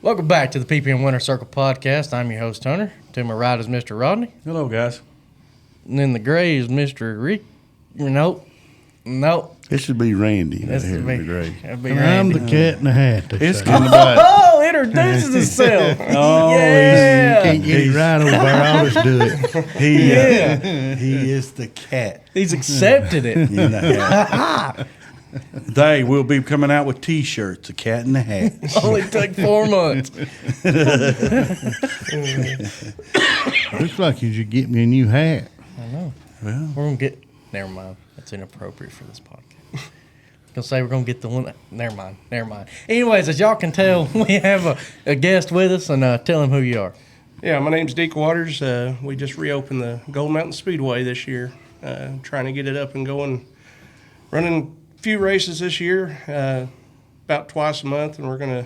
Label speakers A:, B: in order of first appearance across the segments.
A: Welcome back to the PPM Winter Circle podcast. I'm your host, Hunter. To my right is Mr. Rodney.
B: Hello, guys.
A: And then the gray is Mr. Rick. Nope.
C: It should be Randy
A: This
C: right here
A: would
C: in the gray.
A: That'd be
D: And I'm
A: Randy.
D: the cat in the hat. they
B: It's
D: say.
B: kind of bad.
A: Oh, introduces himself.
B: Oh,
A: yeah.
D: Can't get it right over there. I'll just do it.
B: He is the cat.
A: He's accepted it.
B: In the hat. They will be coming out with T-shirts, a cat in the hat.
A: Only took 4 months.
D: Looks like you should get me a new hat.
A: I know.
B: Well,
A: We're going to get... Never mind. That's inappropriate for this podcast. Gonna say we're gonna get the one. Never mind. Anyways, as y'all can tell, we have a guest with us, and tell him who you are.
E: Yeah, my name's Deke. We just reopened the Gold Mountain Speedway this year, trying to get it up and going. Running a few races this year, about twice a month, and we're going to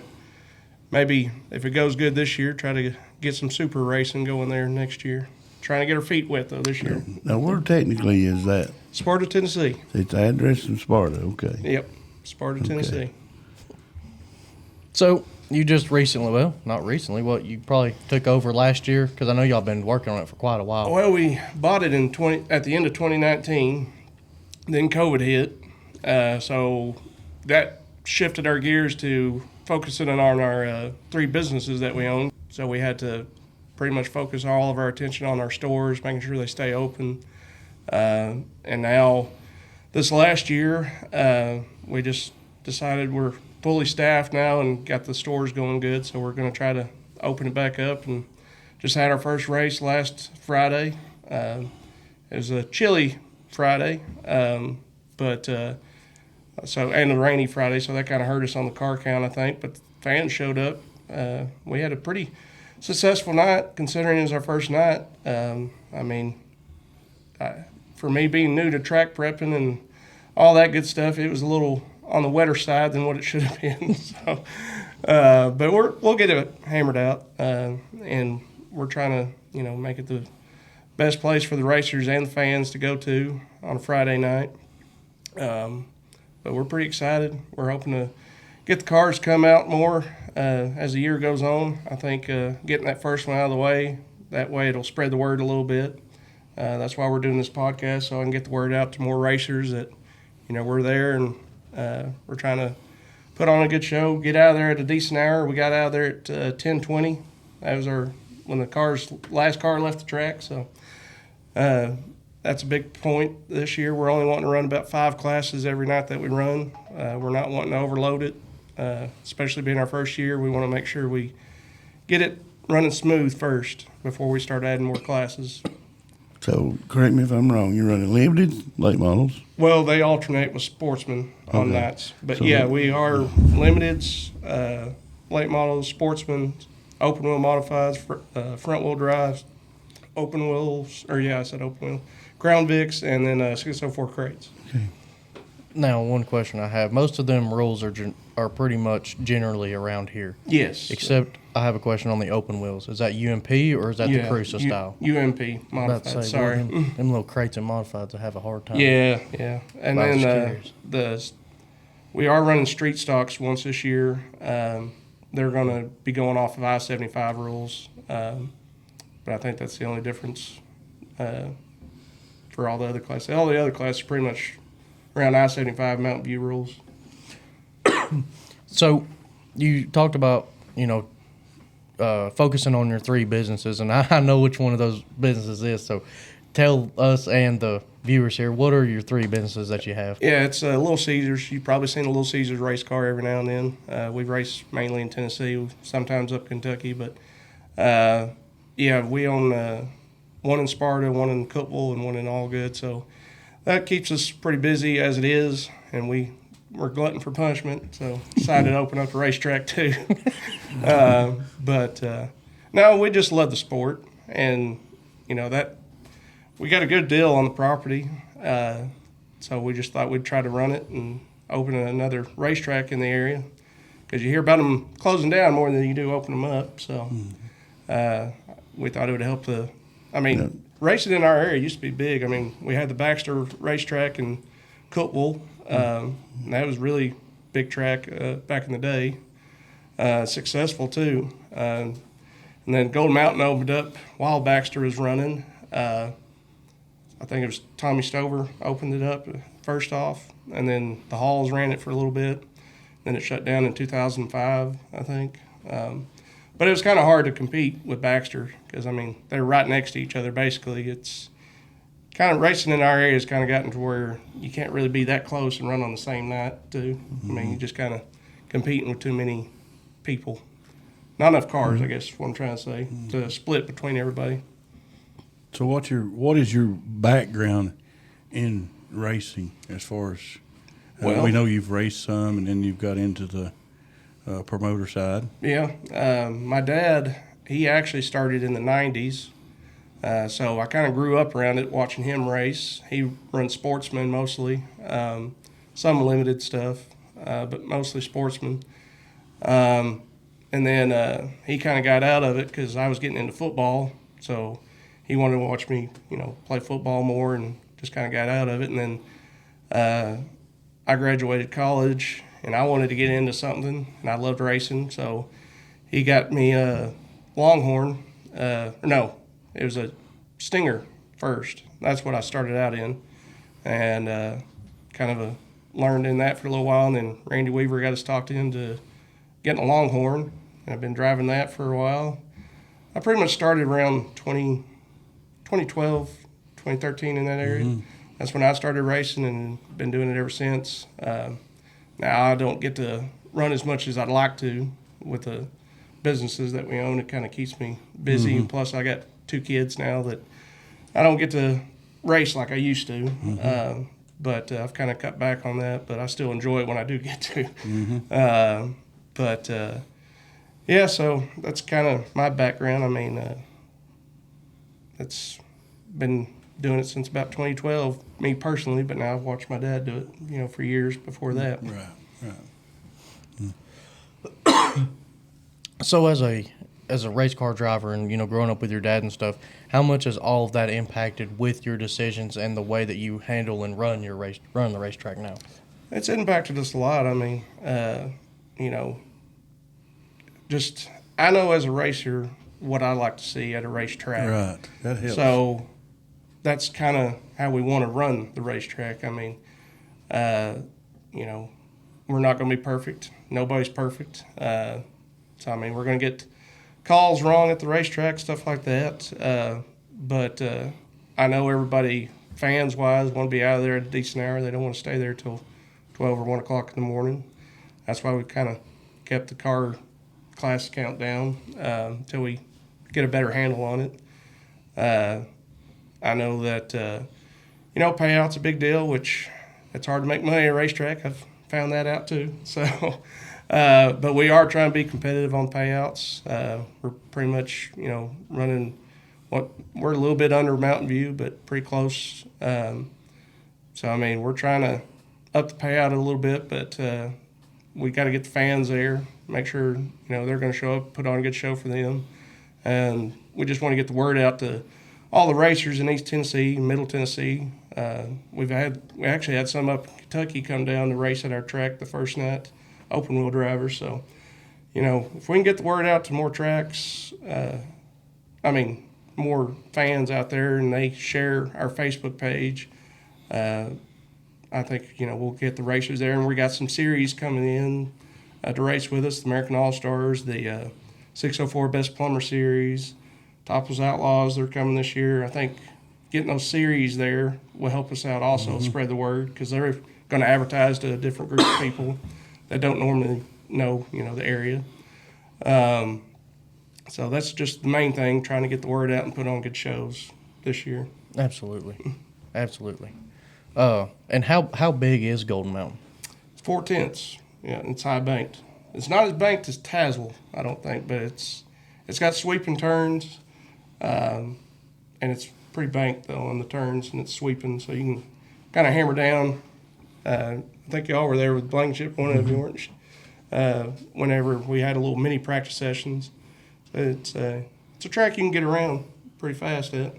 E: maybe, if it goes good this year, try to get some super racing going there next year. Trying to get our feet wet, though, this year.
C: Now, where technically is that?
E: Sparta, Tennessee.
C: It's address in Sparta, okay.
E: Yep, Sparta, Tennessee.
A: So you just recently, well, not recently, you probably took over last year, because I know y'all been working on it for quite a while.
E: Well, we bought it at the end of 2019. Then COVID hit, so that shifted our gears to focusing on our 3 businesses that we own. So we had to pretty much focus all of our attention on our stores, making sure they stay open. And now, this last year, we just decided we're fully staffed now and got the stores going good. So we're going to try to open it back up, and just had our first race last Friday. It was a chilly Friday, and a rainy Friday, so that kind of hurt us on the car count, I think. But the fans showed up. We had a pretty successful night, considering it was our first night. For me being new to track prepping and all that good stuff, it was a little on the wetter side than what it should have been. So, but we'll get it hammered out, and we're trying to make it the best place for the racers and the fans to go to on a Friday night. But we're pretty excited. We're hoping to get the cars come out more as the year goes on. I think getting that first one out of the way, that way it'll spread the word a little bit. That's why we're doing this podcast, so I can get the word out to more racers that we're there, and we're trying to put on a good show, get out of there at a decent hour. We got out of there at 10:20. That was when the last car left the track, so that's a big point this year. We're only wanting to run about 5 classes every night that we run. We're not wanting to overload it, especially being our first year. We want to make sure we get it running smooth first before we start adding more classes.
C: So, correct me if I'm wrong, you're running limited, late models?
E: Well, they alternate with sportsmen on nights. But,
C: So
E: we are limiteds, late models, sportsmen, open wheel modifieds, front wheel drives, open wheels, I said open wheel, Crown Vics, and then 604 crates.
C: Okay.
A: Now, one question I have: most of them rules are pretty much generally around here.
E: Yes.
A: Except I have a question on the open wheels. Is that UMP or is that the Cruiser style?
E: UMP
A: I'm about to
E: modified.
A: say,
E: Sorry.
A: them little crates and modifieds, I have a hard time.
E: Yeah. And
A: I was
E: then we are running street stocks once this year. They're going to be going off of I-75 rules, but I think that's the only difference for all the other classes. All the other classes are pretty much around I-75 Mountain View rules.
A: So you talked about, focusing on your 3 businesses, and I know which one of those businesses is. So tell us and the viewers here, what are your 3 businesses that you have?
E: Yeah, it's Little Caesars. You've probably seen a Little Caesars race car every now and then. We race mainly in Tennessee, sometimes up Kentucky. But, we own one in Sparta, one in Cookeville, and one in Allgood. So that keeps us pretty busy as it is, and we're glutton for punishment, so decided to open up the racetrack too. No, we just love the sport, and that we got a good deal on the property, so we just thought we'd try to run it and open another racetrack in the area, because you hear about them closing down more than you do open them up. So we thought it would help racing in our area used to be big. We had the Baxter racetrack in Cookeville. That was really big track back in the day. successful too. And then Golden Mountain opened up while Baxter was running. I think it was Tommy Stover opened it up first off, and then the Halls ran it for a little bit. Then it shut down in 2005, I think. But it was kind of hard to compete with Baxter because, I mean, they're right next to each other basically. It's kind of racing in our area has kind of gotten to where you can't really be that close and run on the same night too. I mean, you just kind of competing with too many people. Not enough cars, I guess is what I'm trying to say, to split between everybody.
B: So what is your background in racing as far as
E: Well,
B: we know you've raced some and then you've got into the promoter side.
E: Yeah, my dad, he actually started in the 90s. So I kind of grew up around it, watching him race. He runs Sportsman mostly, some limited stuff, but mostly Sportsman. And then he kind of got out of it because I was getting into football. So he wanted to watch me, play football more, and just kind of got out of it. And then I graduated college, and I wanted to get into something, and I loved racing. So he got me a Longhorn. No, it was a Stinger first. That's what I started out in, and kind of learned in that for a little while. And then Randy Weaver got us talked into getting a Longhorn, and I've been driving that for a while. I pretty much started around 2012, 2013 in that area. Mm-hmm. That's when I started racing and been doing it ever since. Now I don't get to run as much as I'd like to with the businesses that we own. It kind of keeps me busy. Mm-hmm. Plus I got 2 kids now that I don't get to race like I used to. Mm-hmm. But I've kind of cut back on that, but I still enjoy it when I do get to. Mm-hmm. Yeah, so that's kind of my background. I mean, it's been doing it since about 2012, me personally, but now I've watched my dad do it, for years before that.
B: Right.
A: So as a race car driver and, growing up with your dad and stuff, how much has all of that impacted with your decisions and the way that you handle and run the racetrack now?
E: It's impacted us a lot. I mean, just I know as a racer what I like to see at a racetrack.
B: Right, that helps.
E: So that's kind of how we want to run the racetrack. I mean, we're not going to be perfect. Nobody's perfect. So, I mean, we're going to get calls wrong at the racetrack, stuff like that. But I know everybody, fans-wise, want to be out of there at a decent hour. They don't want to stay there till 12 or 1 o'clock in the morning. That's why we kind of kept the car class count down until we get a better handle on it. I know that, payout's a big deal, which it's hard to make money at a racetrack. I've found that out too. So, but we are trying to be competitive on payouts. We're pretty much, running we're a little bit under Mountain View, but pretty close. So, I mean, we're trying to up the payout a little bit, but we got to get the fans there, make sure, they're going to show up, put on a good show for them. And we just want to get the word out to all the racers in East Tennessee, Middle Tennessee. We actually had some up in Kentucky come down to race at our track the first night, open wheel drivers. So, if we can get the word out to more tracks, more fans out there, and they share our Facebook page, I think, we'll get the racers there. And we got some series coming in to race with us, the American All-Stars, the 604 Best Plumber Series, Topless Outlaws, they're coming this year. I think getting those series there will help us out also, spread the word, because they're going to advertise to a different group of people that don't normally know, the area. So that's just the main thing, trying to get the word out and put on good shows this year.
A: Absolutely. And how big is Golden Mountain?
E: It's 4/10. Yeah, and it's high banked. It's not as banked as Tazewell, I don't think, but it's got sweeping turns, and it's pretty banked though on the turns, and it's sweeping, so you can kind of hammer down. I think y'all were there with Blankenship, one of you, weren't you? Whenever we had a little mini practice sessions, it's a track you can get around pretty fast at,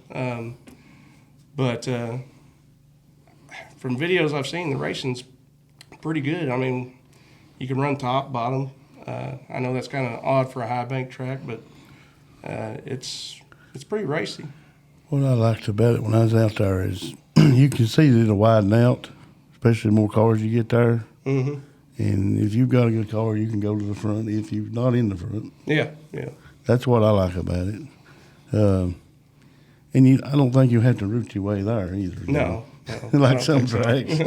E: but from videos I've seen, the racing's pretty good. I mean, you can run top, bottom. I know that's kind of odd for a high bank track, but it's pretty racy.
C: What I liked about it when I was out there is you can see that it'll widen out, especially the more cars you get there.
E: Mm-hmm.
C: And if you've got a good car, you can go to the front if you're not in the front.
E: Yeah.
C: That's what I like about it. And I don't think you have to root your way there either.
E: No.
C: Like some tracks.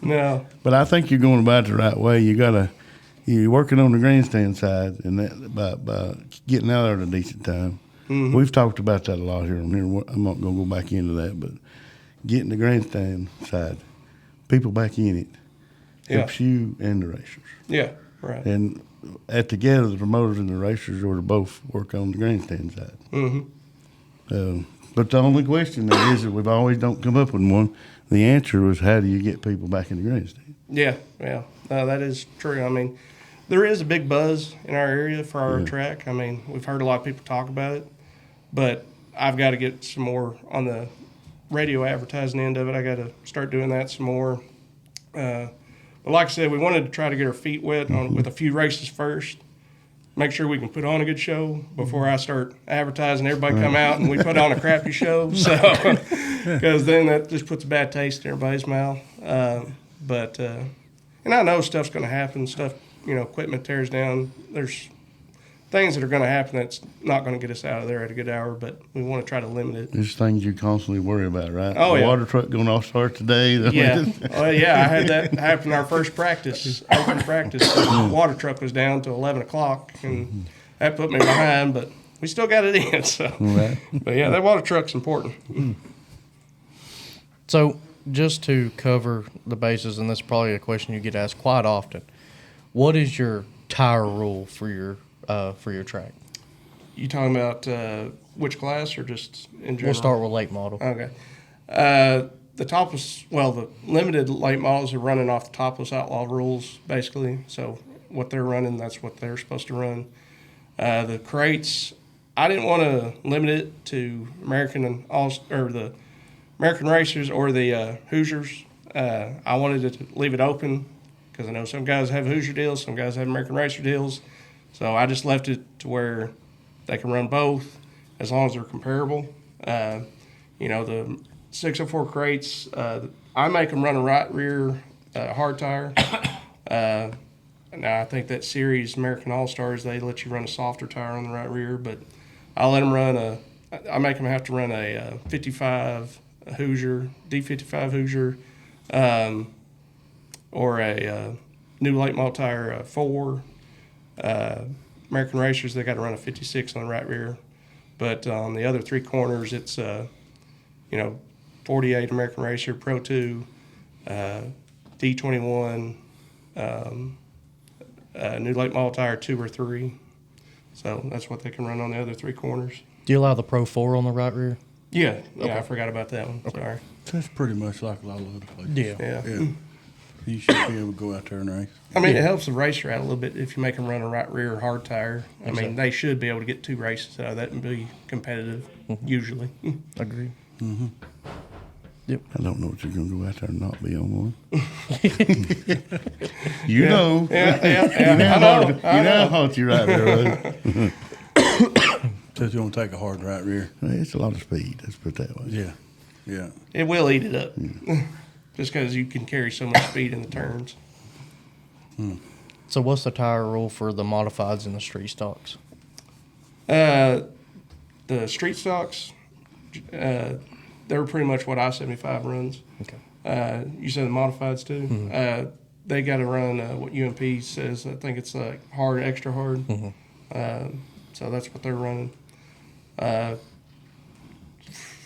E: No.
C: But I think you're going about it the right way. You're working on the grandstand side, and that by getting out there at a decent time.
E: Mm-hmm.
C: We've talked about that a lot here on here. I'm not going to go back into that, but getting the grandstand side, people back in it, helps you and the racers.
E: Yeah. Right.
C: And together, the promoters and the racers ought to both work on the grandstand side.
E: Mm-hmm.
C: But the only question there is that we've always don't come up with one. The answer was, how do you get people back in the grandstand?
E: Yeah. That is true. I mean, there is a big buzz in our area for our track. I mean, we've heard a lot of people talk about it, but I've got to get some more on the radio advertising end of it. I got to start doing that some more. But like I said, we wanted to try to get our feet wet with a few races first. Make sure we can put on a good show before I start advertising. Everybody come out and we put on a crappy show. So, because then that just puts a bad taste in everybody's mouth. And I know stuff's going to happen. Stuff, equipment tears down. There's things that are going to happen that's not going to get us out of there at a good hour, but we want to try to limit it.
C: There's things you constantly worry about, right?
E: Oh,
C: the
E: yeah.
C: water truck going off start today.
E: Yeah. I had that happen our first practice, open practice. The water truck was down to 11 o'clock, and that put me behind, but we still got it in. So,
C: Right.
E: But yeah, that water truck's important.
A: So, just to cover the bases, and this is probably a question you get asked quite often, what is your tire rule for your track?
E: You talking about which class or just in general?
A: We'll start with late model.
E: Okay. The topless, the limited late models are running off the topless outlaw rules, basically. So what they're running, that's what they're supposed to run. The crates, I didn't want to limit it to the American racers or the Hoosiers. I wanted to leave it open because I know some guys have Hoosier deals, some guys have American racer deals. So I just left it to where they can run both as long as they're comparable. The 604 crates, I make them run a right rear hard tire. Now, I think that series, American All-Stars, they let you run a softer tire on the right rear, but I let them I make them have to run a 55 Hoosier, D55 Hoosier, or a new late model tire 4. American racers, they got to run a 56 on the right rear. But on the other three corners, it's, 48 American Racer, Pro 2, D21, new late model tire 2 or 3. So that's what they can run on the other three corners.
A: Do you allow the Pro 4 on the right rear?
E: Yeah, I forgot about that one. Okay. Sorry.
B: That's pretty much like a lot of other places.
A: Yeah.
B: Yeah. You should be able to go out there and race.
E: I mean, it helps the racer out a little bit if you make them run a right rear hard tire. I mean, they should be able to get 2 races out of that and be competitive, usually.
A: Agreed.
B: Mm-hmm.
A: Yep.
C: I don't know what you're going to go out there and not be on one. You know.
E: Yeah.
C: You know
E: I know.
C: how hot you're right there, right?
B: Says you want to take a hard right rear.
C: It's a lot of speed. Let's put it that way.
B: Yeah.
E: It will eat it up. Just because you can carry so much speed in the turns.
A: So what's the tire rule for the modifieds and the street stocks?
E: The street stocks, they're pretty much what I-75 runs.
A: Okay.
E: You said the modifieds too?
A: Mm-hmm.
E: They got to run what UMP says. I think it's like hard, extra hard.
A: Mm-hmm.
E: So that's what they're running.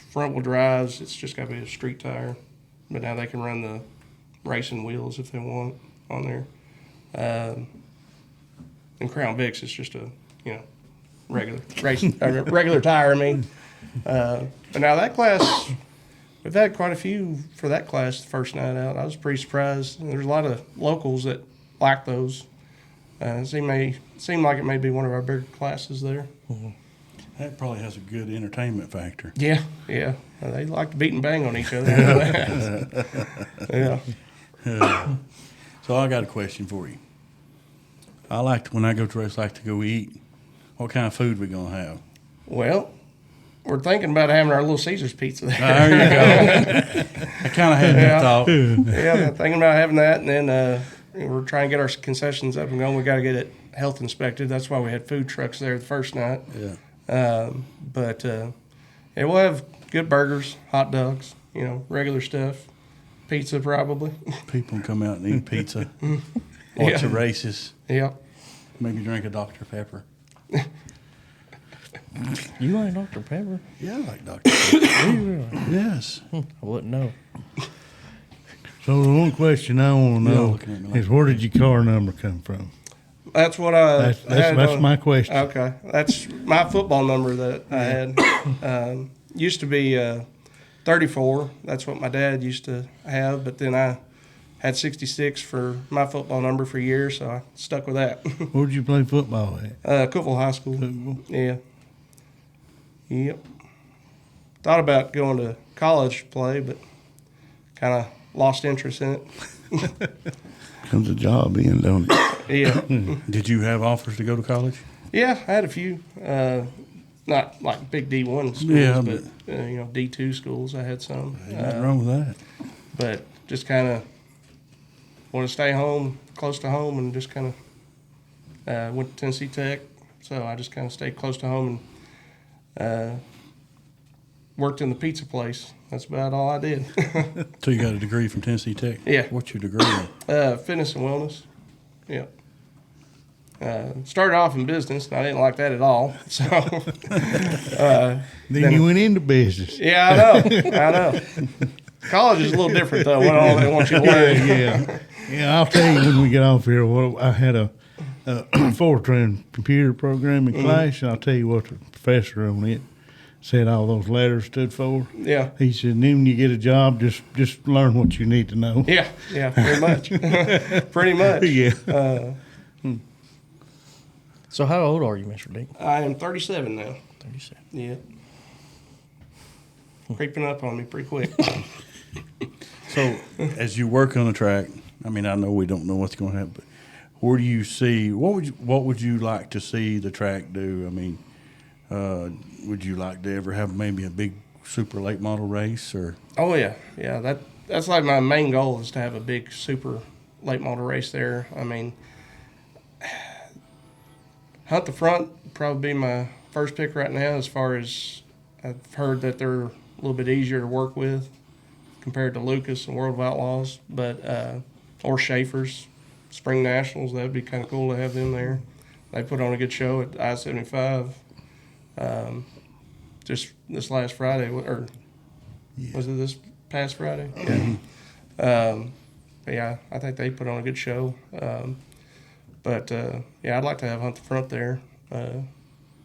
E: Front-wheel drives, it's just got to be a street tire. But now they can run the racing wheels if they want on there. And Crown Vics is just a, regular regular tire, I mean. But now that class, we've had quite a few for that class the first night out. I was pretty surprised. And there's a lot of locals that like those. It seemed like it may be one of our bigger classes there.
A: Mm-hmm.
B: That probably has a good entertainment factor.
E: Yeah. They like to beat and bang on each other. Yeah.
B: So I got a question for you. I like to, when I go to race, I like to go eat. What kind of food we gonna have?
E: Well, we're thinking about having our Little Caesars pizza there.
B: There you go. I kind of had that thought.
E: Yeah, thinking about having that, and then we're trying to get our concessions up and going. We got to get it health inspected. That's why we had food trucks there the first night.
B: Yeah.
E: Yeah, we'll have good burgers, hot dogs, regular stuff, pizza probably.
B: People come out and eat pizza, watch the races,
E: Yeah.
B: maybe drink a Dr. Pepper.
A: You like Dr. Pepper?
B: Yeah, I like Dr. Pepper.
A: Do you really?
B: Yes.
A: I wouldn't know.
D: So the one question I want to
B: Y'all
D: know
B: looking at me like
D: is where did your car number come from?
E: That's what I
D: That's my question.
E: Okay. That's my football number that I had. Used to be 34. That's what my dad used to have, but then I had 66 for my football number for years, so I stuck with that.
D: Where'd you play football at?
E: Cookville High School.
D: Cookville?
E: Yeah. Yep. Thought about going to college to play, but kind of lost interest in it.
C: Comes a job in, don't it?
E: Yeah.
B: Did you have offers to go to college?
E: Yeah, I had a few. Not like big D1 schools,
B: Yeah,
E: but D2 schools. I had some.
B: Ain't nothing wrong with that.
E: But just kind of want to stay home, close to home, and just kind of went to Tennessee Tech. So I just kind of stayed close to home and worked in the pizza place. That's about all I did.
B: So you got a degree from Tennessee Tech?
E: Yeah.
B: What's your degree in?
E: Fitness and wellness. Yeah. Started off in business, and I didn't like that at all. So
D: Then you went into business.
E: yeah, I know. College is a little different though. What all they want you to learn.
D: Yeah. I'll tell you when we get off here. Well, I had a Fortran computer programming class, and I'll tell you what the professor on it said all those letters stood for.
E: Yeah.
D: He said, then when you get a job, just learn what you need to know.
E: Yeah, pretty much. Pretty much.
D: Yeah.
A: So how old are you, Mr. Deke?
E: I am 37 now.
A: 37.
E: Yeah. Creeping up on me pretty quick.
B: So as you work on the track, I mean, I know we don't know what's going to happen, but where do you see, what would you like to see the track do? I mean, would you like to ever have maybe a big super late model race or?
E: Oh yeah. That's like my main goal is to have a big super late model race there. I mean, Hunt the Front would probably be my first pick right now, as far as I've heard that they're a little bit easier to work with compared to Lucas and World of Outlaws, but or Schaefer's Spring Nationals. That'd be kind of cool to have them there. They put on a good show at I-75 just this last Friday, or was it this past Friday? Yeah. But yeah, I think they put on a good show. But I'd like to have Hunt the Front there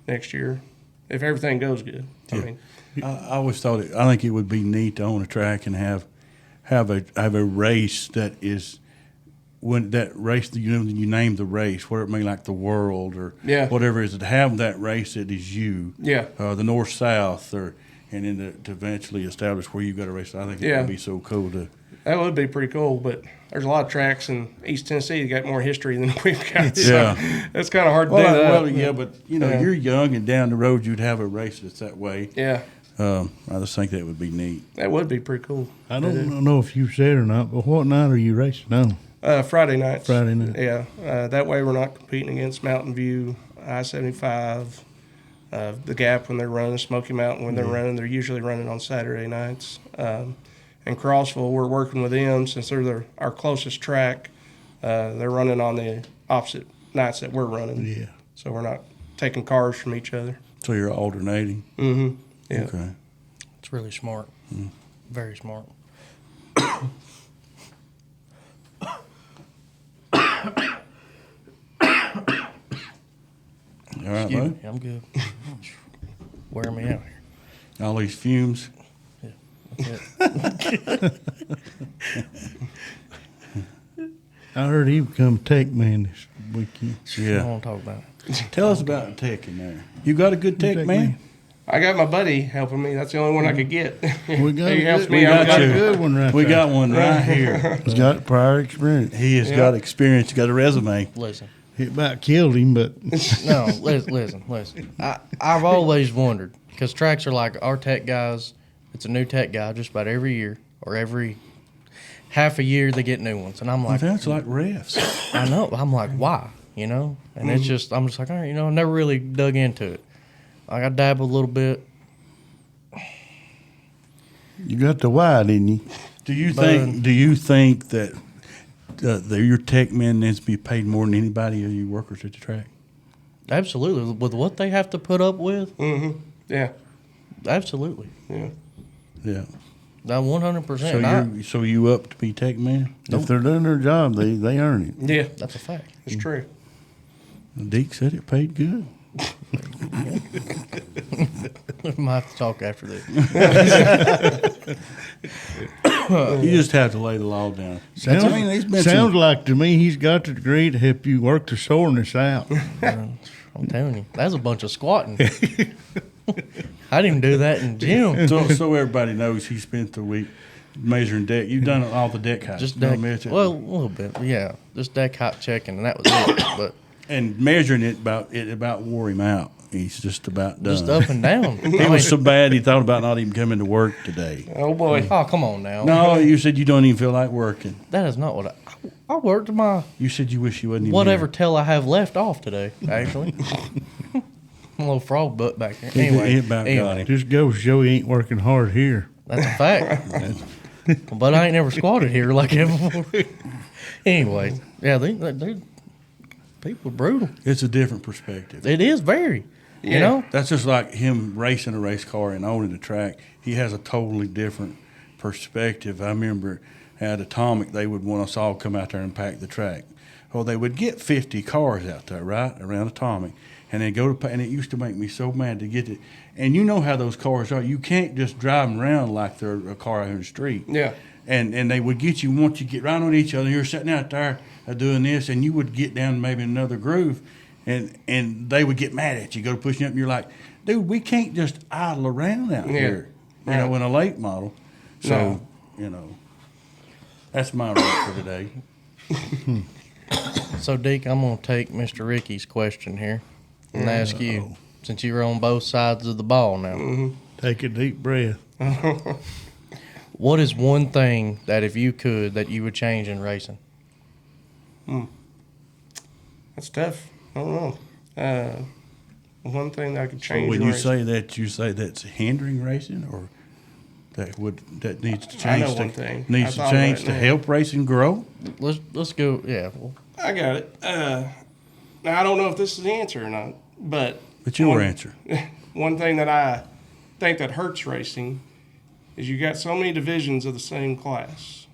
E: next year if everything goes good.
B: Yeah.
E: I mean,
B: I always thought I think it would be neat to own a track and have a race that is when that race you name the race, whatever it may like the world or whatever it is, to have that race that is you.
E: Yeah.
B: The north south and then to eventually establish where you got a race. I think it would be so cool to.
E: That would be pretty cool, but there's a lot of tracks in East Tennessee that got more history than we've got. So it's kind of hard to do that.
B: Well, yeah, but you're young and down the road you'd have a race that's that way.
E: Yeah.
B: I just think that would be neat.
E: That would be pretty cool.
D: I don't know if you said or not, but what night are you racing on?
E: Friday nights.
D: Friday night.
E: Yeah. That way we're not competing against Mountain View, I-75, the Gap when they're running, Smoky Mountain when they're running. They're usually running on Saturday nights. And Crossville, we're working with them since they're our closest track. They're running on the opposite nights that we're running.
D: Yeah.
E: So we're not taking cars from each other.
B: So you're alternating?
E: Mm-hmm. Yeah.
B: Okay.
A: It's really smart. Very smart.
B: All right,
A: Excuse
B: bud.
A: me, I'm good. Wearing me out here.
B: All these fumes.
A: That's it.
D: I heard he become tech man this weekend.
A: I
B: Yeah.
A: don't want to talk about it.
B: Tell us about tech in there. You got a good tech,
D: Tech
B: man?
D: man.
E: I got my buddy helping me. That's the only one I could get.
D: We got,
E: He
D: a
E: helps
D: good,
E: me
D: we
E: out.
D: got a
B: you.
D: good one right
B: We
D: there.
B: got one right here.
C: He's got prior experience.
B: He has got experience. Got a resume.
A: Listen,
D: It about killed him, but
A: No, listen. I've always wondered, because tracks are like our tech guys. It's a new tech guy just about every year, or every half a year they get new ones. And I'm
B: Well,
A: like,
B: that's like refs.
A: I know. I'm like, why? You know? And it's just, I'm just like, all right, I never really dug into it. Like, I dabbled a little bit.
C: You got the why, didn't you?
B: Do you think that your tech men needs to be paid more than anybody of you workers at the track?
A: Absolutely. With what they have to put up with,
E: Yeah.
A: absolutely.
E: Yeah.
B: Yeah.
A: That 100%.
B: So you up to be tech man?
C: If they're doing their job, they earn it.
E: Yeah.
A: That's a fact.
E: It's true.
B: Deke said it paid good.
A: We might have to talk after this.
B: You just have to lay the law down.
D: sounds like to me he's got the degree to help you work the soreness out.
A: I'm telling you, that's a bunch of squatting. I didn't do that in gym.
B: So everybody knows he spent the week measuring deck. You've done all the deck heights.
A: Just
B: you know,
A: deck,
B: measure-
A: well, a little bit, yeah. Just deck height checking, and that was it. But
B: and measuring it about wore him out. He's just about done.
A: just up and down.
B: He was so bad he thought about not even coming to work today.
E: Oh, boy.
A: Oh, come on now.
B: No, you said you don't even feel like working.
A: That is not what I worked my
B: You said you wish you wasn't even
A: whatever
B: here.
A: tail I have left off today, actually. A little frog butt back there.
B: He
A: Anyway,
B: about got him.
D: Just goes to show he ain't working hard here.
A: that's a fact. But I ain't never squatted here like that before. Anyway, yeah, they people are brutal.
B: It's a different perspective.
A: It is very, you know.
B: That's just like him racing a race car and owning the track. He has a totally different perspective. I remember at Atomic, they would want us all come out there and pack the track. Well, they would get 50 cars out there, right, around Atomic, and they go to, and it used to make me so mad to get it. And you know how those cars are. You can't just drive them around like they're a car out in the street.
E: Yeah.
B: And they would get you once you get right on each other. You're sitting out there doing this, and you would get down maybe another groove, and they would get mad at you, go to pushing up, and you're like, dude, we can't just idle around out here, you know, in a late model. So, you know, that's my rant for today.
A: So, Deke, I'm going to take Mr. Ricky's question here and ask you, since you're on both sides of the ball now.
D: Take a deep breath.
A: What is one thing that if you could that you would change in racing?
E: That's tough. I don't know. One thing that I could change.
B: When
E: in
B: you
E: racing-
B: say that's hindering racing, or that needs to
E: I
B: change
E: know one thing. I
B: needs to
E: thought
B: change
E: about
B: to
E: it now.
B: help racing grow?
A: Let's go. Yeah. Well,
E: I got it. Now I don't know if this is the answer or not, but
B: Your answer.
E: One thing that I think that hurts racing is you got so many divisions of the same class.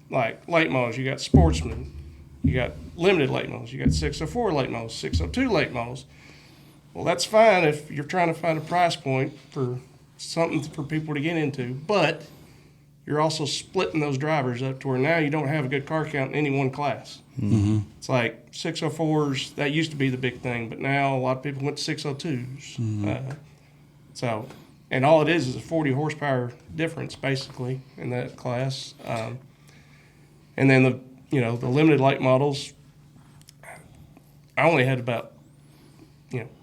E: Like late models, you got sportsmen, you got limited late models, you got 604 late models, 602 late models. Well, that's fine if you're trying to find a price point for something for people to get into, but you're also splitting those drivers up to where now you don't have a good car count in any one class.
B: Mm-hmm.
E: It's like 604s, that used to be the big thing, but now a lot of people went to 602s.
B: Mm-hmm.
E: So, and all it is a 40 horsepower difference basically in that class. And then the limited light models, I only had about,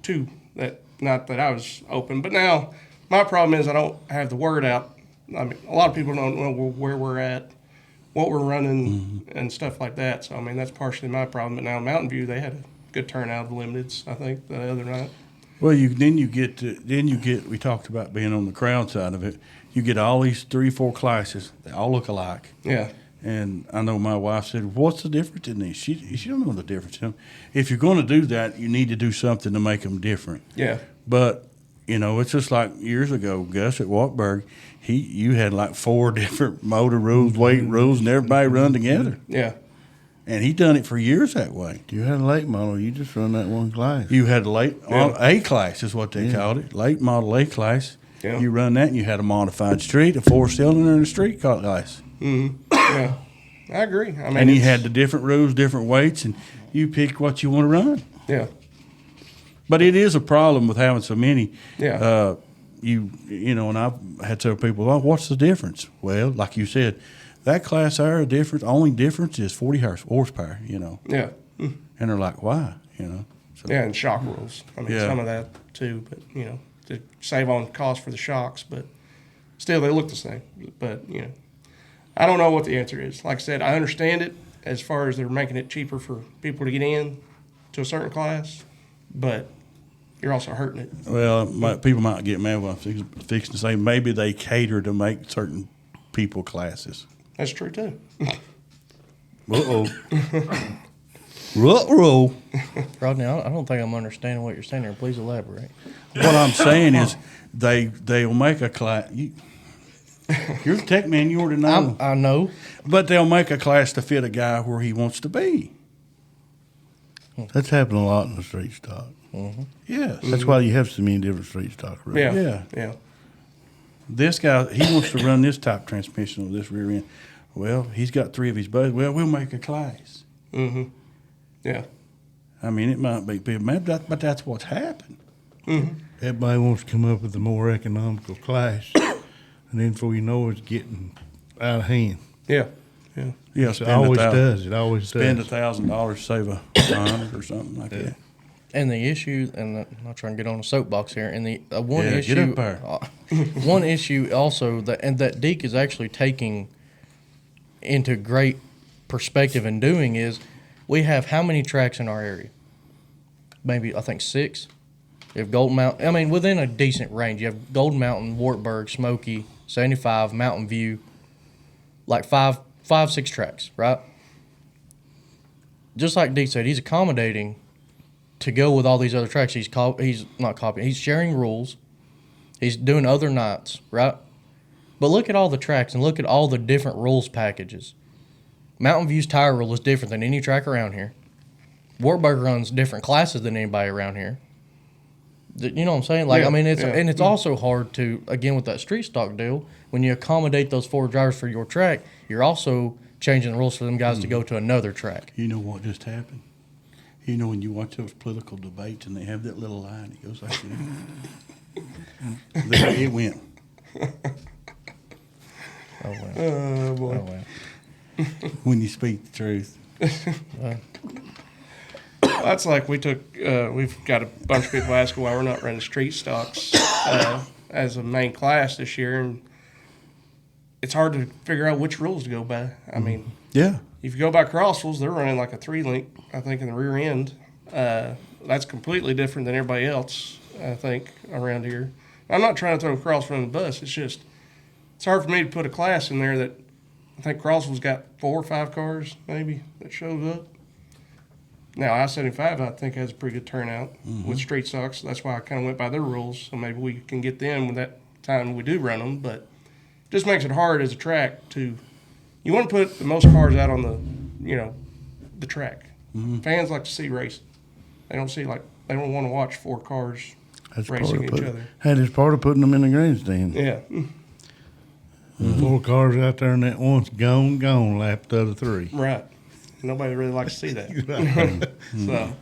E: two that, not that I was open, but now my problem is I don't have the word out. I mean, a lot of people don't know where we're at, what we're running, and stuff like that. So, I mean, that's partially my problem. But now Mountain View, they had a good turnout of limiteds, I think, the other night.
B: Well, we talked about being on the crowd side of it. You get all these 3-4 classes. They all look alike.
E: Yeah.
B: And I know my wife said, "What's the difference in these?" She don't know the difference in them. If you're going to do that, you need to do something to make them different.
E: Yeah.
B: But it's just like years ago, Gus at Wartburg. You had like 4 different motor rules, weight rules, and everybody run together.
E: Yeah.
B: And he done it for years that way.
C: You had a late model, you just run that one class.
B: You had A class is what they
C: Yeah.
B: called it, late model A class.
E: Yeah.
B: You run that, and you had a modified street, a 4-cylinder, and a street car class.
E: Yeah. I agree. I mean,
B: And you
E: it's-
B: had the different rules, different weights, and you picked what you want to run.
E: Yeah.
B: But it is a problem with having so many.
E: Yeah.
B: And I've had several people, what's the difference? Well, like you said, that class there, only difference is 40 horsepower,
E: Yeah.
B: And they're like, why? You know? So,
E: Yeah, and shock rules. I mean,
B: Yeah.
E: some of that too, but to save on cost for the shocks, but still they look the same. But I don't know what the answer is. Like I said, I understand it as far as they're making it cheaper for people to get in to a certain class, but you're also hurting it.
B: Well, people might get mad when I'm fixing to say maybe they cater to make certain people classes.
E: That's true too.
B: Uh-oh. Ruh-roh.
A: Rodney, I don't think I'm understanding what you're saying there. Please elaborate.
B: What I'm saying is they'll make a class. You're the tech man, you already know.
A: I know.
B: But they'll make a class to fit a guy where he wants to be.
C: That's happened a lot in the street stock.
B: Yes.
C: That's why you have so many different street stock roads.
B: Yeah. This guy, he wants to run this type transmission with this rear end. Well, he's got 3 of his buddies. Well, we'll make a class.
E: Mm-hmm. Yeah.
B: I mean, it might be people mad, but that's what's happened.
D: Everybody wants to come up with a more economical class, and then before you know it, it's getting out of hand.
E: Yeah. Yeah.
B: Yeah,
D: It always does. It always
B: Spend
D: does.
B: $1,000, save $100 or something like that.
A: And the issue, and I'm not trying to get on a soapbox here, and the one
B: Yeah,
A: issue,
B: get up there.
A: one issue also that Deke is actually taking into great perspective in doing is, we have how many tracks in our area? Maybe I think 6. You have Golden Mountain. I mean, within a decent range, you have Golden Mountain, Wartburg, Smoky, 75, Mountain View, like 5, 6 tracks, right? Just like Deke said, he's accommodating to go with all these other tracks. He's not copying. He's sharing rules. He's doing other nights, right? But look at all the tracks and look at all the different rules packages. Mountain View's tire rule is different than any track around here. Wartburg runs different classes than anybody around here. You know what I'm saying? Like,
E: Yeah,
A: I mean, it's
E: yeah.
A: and it's also hard to, again, with that street stock deal, when you accommodate those 4 drivers for your track, you're also changing the rules for them guys to go to another track.
B: You know what just happened? You know when you watch those political debates and they have that little line, it goes like this. There it went.
A: Oh, well.
E: Oh boy.
A: Oh, well.
B: When you speak the truth.
E: That's like we've got a bunch of people asking why we're not running street stocks as a main class this year, and it's hard to figure out which rules to go by. I mean,
B: Yeah.
E: if you go by Crossville's, they're running like a 3-link, I think, in the rear end. That's completely different than everybody else, I think, around here. I'm not trying to throw Crossville on the bus. It's just, it's hard for me to put a class in there that I think Crossville's got 4 or 5 cars, maybe, that shows up. Now, I-75, I think, has a pretty good turnout with street stocks. That's why I kind of went by their rules. So maybe we can get them with that time we do run them. But it just makes it hard as a track to, you want to put the most cars out on the track. Fans like to see racing. They don't want to watch 4 cars
C: That's
E: racing each other.
C: That is part of putting them in the grandstand.
E: Yeah.
D: 4 cars out there and that one's gone, lap the other 3.
E: Right. Nobody really likes to see that. So,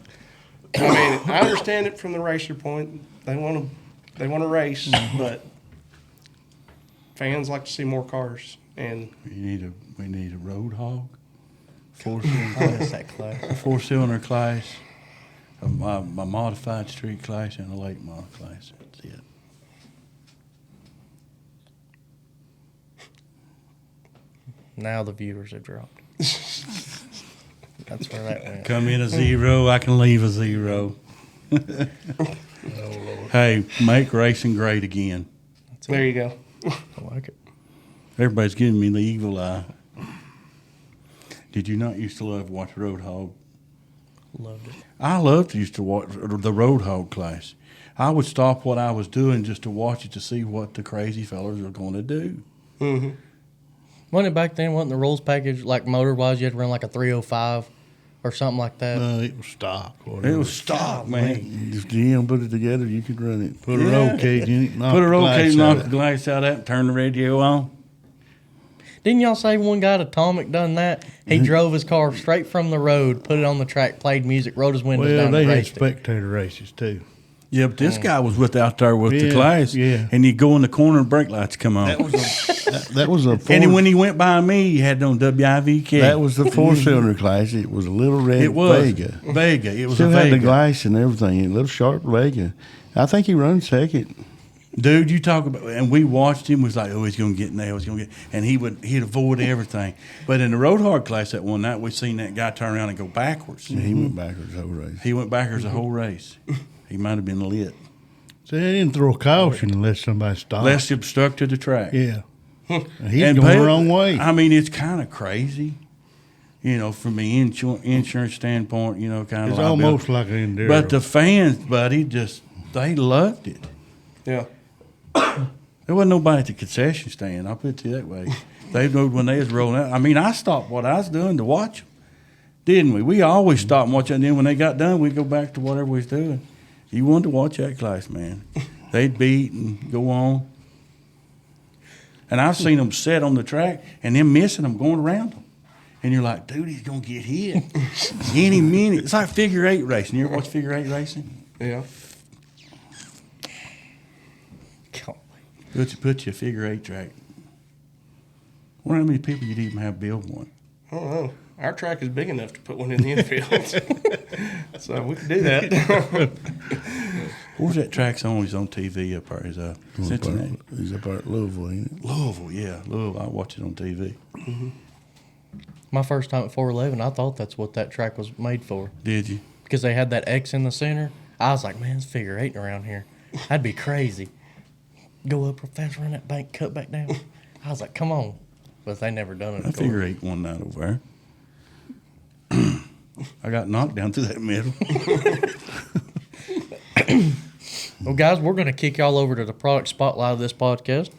E: I mean, I understand it from the racer point. They want to race, but fans like to see more cars. And
B: We need a road hog.
A: I miss that class.
B: A 4-cylinder class. A modified street class and a late model class. That's it.
A: Now the viewers have dropped. That's where that went.
B: Come in a 0, I can leave a 0. Hey, make racing great again.
E: there you go.
A: I like it.
B: Everybody's giving me the evil eye. Did you not used to love watch Road Hog?
A: Loved it.
B: I loved used to watch the Road Hog class. I would stop what I was doing just to watch it to see what the crazy fellas were going to do.
E: Mm-hmm.
A: Wasn't it back then, wasn't the rules package, like motor-wise, you had to run like a 305 or something like that?
D: No, it was stock. Whatever.
B: It was stock, man.
C: If the GM put it together, you could run it.
D: Put a roll cage in it.
B: Put a roll cage, knock the glass out of that, and turn the radio on.
A: Didn't y'all say one guy at Atomic done that? He drove his car straight from the road, put it on the track, played music, rolled his windows
D: Well,
A: down,
D: they
A: and
D: had
A: raced it.
D: spectator races too.
B: Yeah, but this guy was out there with the
D: Yeah,
B: class,
D: yeah.
B: and he'd go in the corner and brake lights come on.
C: That was a
B: And
C: four,
B: then when he went by me, he had on WIVK.
C: that was the 4-cylinder class. It was a little red
B: it was
C: Vega.
B: Vega. It was
C: Still
B: a
C: had the
B: Vega.
C: glass and everything. A little sharp Vega. I think he runs second.
B: Dude, you talk about, and we watched him. Was like, oh, he's gonna get nailed. He's gonna get, and he'd avoid everything. But in the road hard class that one night, we seen that guy turn around and go backwards.
C: Yeah, he went backwards the whole race.
B: He went backwards the whole race. He might have been lit.
D: So they didn't throw a caution unless somebody stopped.
B: Less obstructed the track.
D: Yeah. And he's
B: And
D: going
B: pay-
D: the wrong way.
B: I mean, it's kind of crazy, from the insurance standpoint. Kind
D: It's
B: of
D: almost like an Enduro.
B: But the fans, buddy, they loved it.
E: Yeah.
B: There wasn't nobody at the concession stand. I'll put it to you that way. They knew when they was rolling out. I mean, I stopped what I was doing to watch them, didn't we? We always stopped and watch it. And then when they got done, we'd go back to whatever we was doing. You wanted to watch that class, man. They'd beat and go on. And I've seen them set on the track and them missing them going around them. And you're like, dude, he's going to get hit any minute. It's like figure eight racing. You ever watch figure eight racing?
E: Yeah.
B: Put you a figure eight track. I wonder how many people you'd even have build one.
E: I don't know. Our track is big enough to put one in the infield. So we could do that.
B: Where's that track's on? He's on TV up there. He's Cincinnati.
C: He's up there at Louisville, ain't it?
B: Louisville, yeah. Louisville. I watch it on TV.
A: My first time at 411, I thought that's what that track was made for.
B: Did you?
A: Because they had that X in the center. I was like, man, it's figure eight around here. That'd be crazy. Go up real fast, run that bank, cut back down. I was like, come on. But they never done it.
B: I figure eight one night over there. I got knocked down through that middle.
A: Well, guys, we're going to kick y'all over to the product spotlight of this podcast.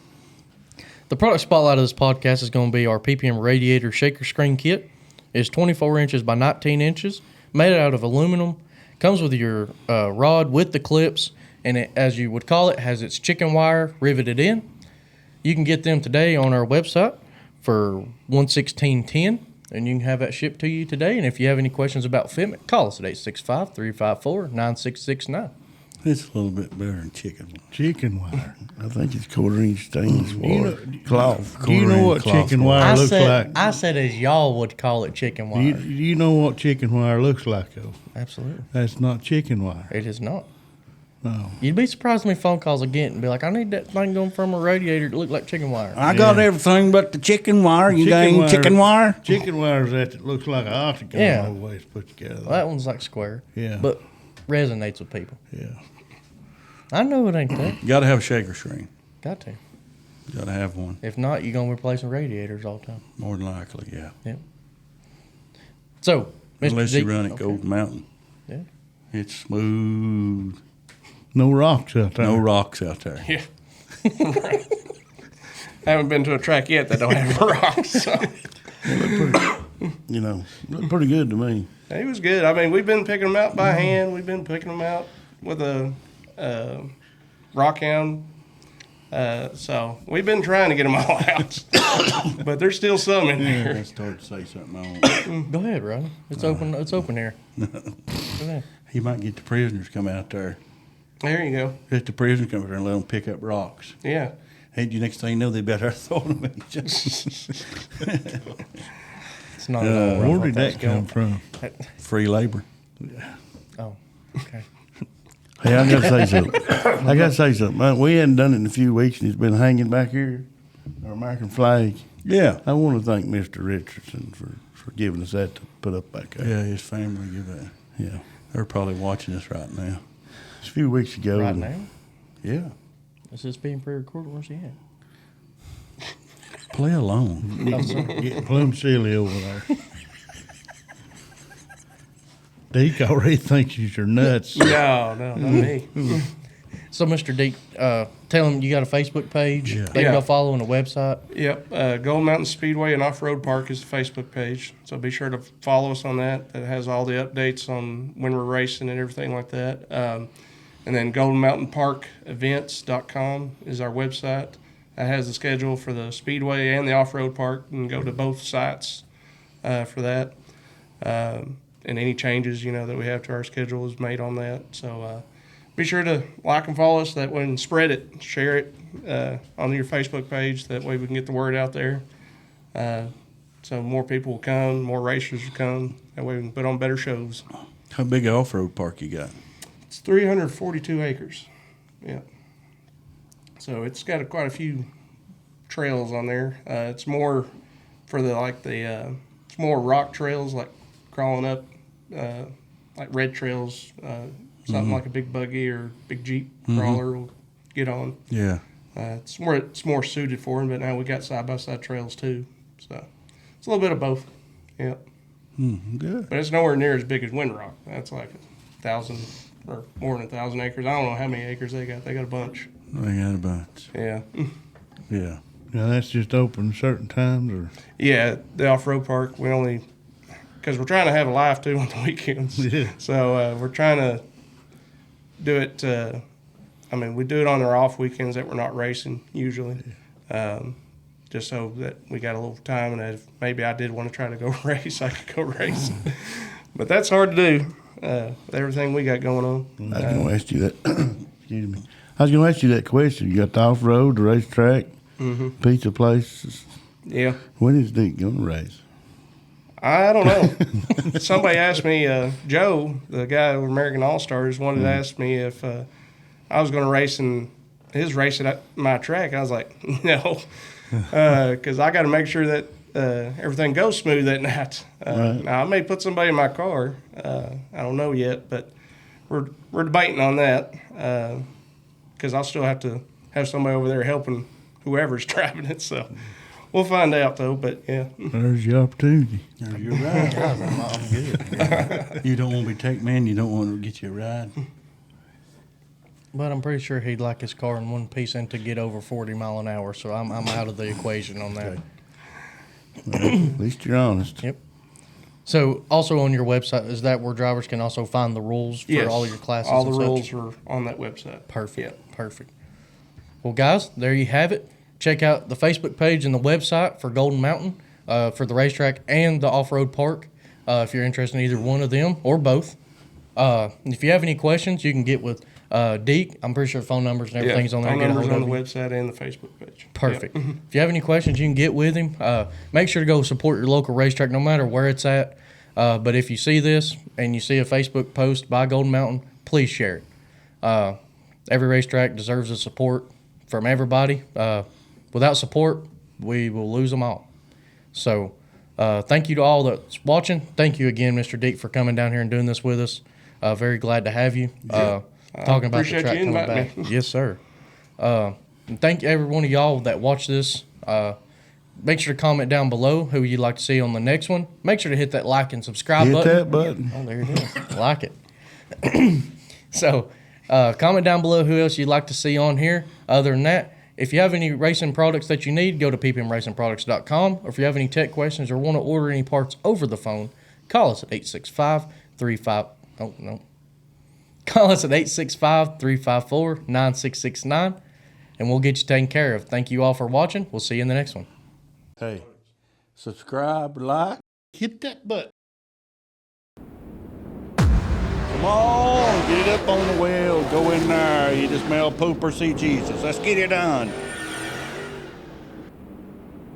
A: The product spotlight of this podcast is going to be our PPM radiator shaker screen kit. It's 24 inches by 19 inches, made out of aluminum. Comes with your rod with the clips, and it, as you would call it, has its chicken wire riveted in. You can get them today on our website for $116.10, and you can have that shipped to you today. And if you have any questions about fitment, call us at 865-354-9669.
B: It's a little bit better than chicken.
D: Chicken wire.
C: I think it's quarter-inch stainless wire. Cloth.
D: Do you know what
B: Quarter-inch
D: chicken
B: cloth
D: wire looks like?
A: I said as y'all would call it chicken
D: Do
A: wire.
D: you know what chicken wire looks like, though?
A: Absolutely.
D: That's not chicken wire.
A: It is not.
D: No.
A: You'd be surprised how many phone calls I get and be like, I need that thing going from a radiator to look like chicken wire.
B: I got everything but the chicken wire. You got any chicken wire?
D: Chicken wire is that looks like an octagon
A: Yeah.
D: all the way it's put together.
A: Well, that one's like square.
D: Yeah.
A: But resonates with people.
D: Yeah.
A: I know it ain't that.
B: You got to have a shaker screen.
A: Got to.
B: You got to have one.
A: If not, you're going to be replacing radiators all the time.
B: More than likely, yeah.
A: Yep. So, Mr.
B: Unless you
A: Deke-
B: run it
A: okay.
B: Golden Mountain.
A: Yeah.
B: It's smooth.
D: No rocks out there.
B: No rocks out there.
E: Yeah. I haven't been to a track yet that don't have rocks. So.
C: Looked pretty good to me.
E: He was good. I mean, we've been picking them out by hand. We've been picking them out with a rock hound. So we've been trying to get them all out. But there's still some in
B: I
E: there.
B: started to say something on.
A: Go ahead, Ronnie. It's open. It's open here. Go ahead.
B: He might get the prisoners come out there.
E: There you go.
B: Let the prisoners come out there and let them pick up rocks.
E: Yeah.
B: Hey, you next thing you know, they better throw them at each other.
A: It's not at all rough
D: Where
A: like
D: did
A: that's
D: that come
A: going.
D: from?
B: Free labor.
A: Oh, okay.
C: Hey, I gotta say something. We hadn't done it in a few weeks, and it's been hanging back here, our American flag.
B: Yeah.
C: I want to thank Mr. Richardson for giving us that to put up back there.
B: Yeah, his family give that.
C: Yeah.
B: They're probably watching us right now.
C: It's a few weeks ago.
A: Right now,
B: Yeah.
A: is this being pre-recorded? Where's he at?
B: Play along.
A: Oh, sorry.
D: Getting plumb silly over there. Deke already thinks you're nuts.
E: No, not me.
A: So, Mr. Deke, tell him you got a Facebook page.
B: Yeah.
A: They can
E: Yeah.
A: go follow on the website.
E: Yep. Gold Mountain Speedway and Off-Road Park is the Facebook page. So be sure to follow us on that. That has all the updates on when we're racing and everything like that. And then goldenmountainparkevents.com is our website. That has the schedule for the Speedway and the Off-Road Park. You can go to both sites for that. And any changes, that we have to our schedule is made on that. So be sure to like and follow us. That way, and spread it, share it on your Facebook page. That way, we can get the word out there. So more people will come, more racers will come. That way, we can put on better shows.
B: How big an off-road park you got?
E: It's 342 acres. Yeah. So it's got quite a few trails on there. It's more for it's more rock trails, like crawling up, like red trails, something like a big buggy or big Jeep crawler will get on.
B: Yeah.
E: It's more suited for them, but now we got side-by-side trails too. So it's a little bit of both. Yeah.
B: Good.
E: But it's nowhere near as big as Windrock. That's like 1,000 or more than 1,000 acres. I don't know how many acres they got. They got a bunch.
B: They got a bunch.
E: Yeah.
B: Yeah.
D: Now that's just open certain times, or
E: Yeah, the off-road park, we only, because we're trying to have a life too on the weekends.
D: Yeah.
E: So we're trying to do it, we do it on our off weekends that we're not racing usually, just so that we got a little time, and if maybe I did want to try to go race, I could go race. But that's hard to do with everything we got going on.
C: I was going to ask you that. Excuse me. I was going to ask you that question. You got the off road, the racetrack, pizza place.
E: Yeah.
C: When is Deke going to race?
E: I don't know. Somebody asked me, Joe, the guy with American All-Stars, wanted to ask me if I was going to race in his race at my track. I was like, no, because I got to make sure that everything goes smooth that night.
C: Right.
E: Now, I may put somebody in my car. I don't know yet, but we're debating on that because I'll still have to have somebody over there helping whoever's driving it. So we'll find out, though. But, yeah.
D: there's your opportunity.
B: You're right. I'm good. You don't want to be take man. You don't want to get you a ride.
A: But I'm pretty sure he'd like his car in one piece and to get over 40 mile an hour. So I'm out of the equation on that.
C: Well, at least you're honest.
A: Yep. So also on your website, is that where drivers can also find the rules for
E: Yes.
A: all your classes?
E: All the
A: and such?
E: rules are on that website.
A: Perfect. Perfect. Well, guys, there you have it. Check out the Facebook page and the website for Golden Mountain, for the racetrack and the off-road park, if you're interested in either one of them or both. If you have any questions, you can get with Deke. I'm pretty sure phone numbers and everything's on there.
E: Phone
A: Get a
E: numbers
A: hold
E: on the
A: of him.
E: website and the Facebook page.
A: Perfect.
E: Yep.
A: If you have any questions, you can get with him. Make sure to go support your local racetrack, no matter where it's at. But if you see this and you see a Facebook post by Golden Mountain, please share it. Every racetrack deserves the support from everybody. Without support, we will lose them all. So thank you to all that's watching. Thank you again, Mr. Deke, for coming down here and doing this with us. Very glad to have you. Talking about the
E: appreciate
A: track
E: you
A: coming
E: inviting
A: back.
E: me.
A: Yes, sir. And thank every one of y'all that watch this. Make sure to comment down below who you'd like to see on the next one. Make sure to hit that like and subscribe
C: Hit
A: button.
C: that button.
A: Oh, there it is. Like it. So, comment down below who else you'd like to see on here. Other than that, if you have any racing products that you need, go to ppmracingproducts.com. Or if you have any tech questions or want to order any parts over the phone, call us at 865-35... Oh, no. Call us at 865-354-9669, and we'll get you taken care of. Thank you all for watching. We'll see you in the next one.
B: Hey, subscribe, like.
C: Hit that button.
B: Come on, get it up on the wheel. Go in there. You just smell poop or see Jesus. Let's get it done.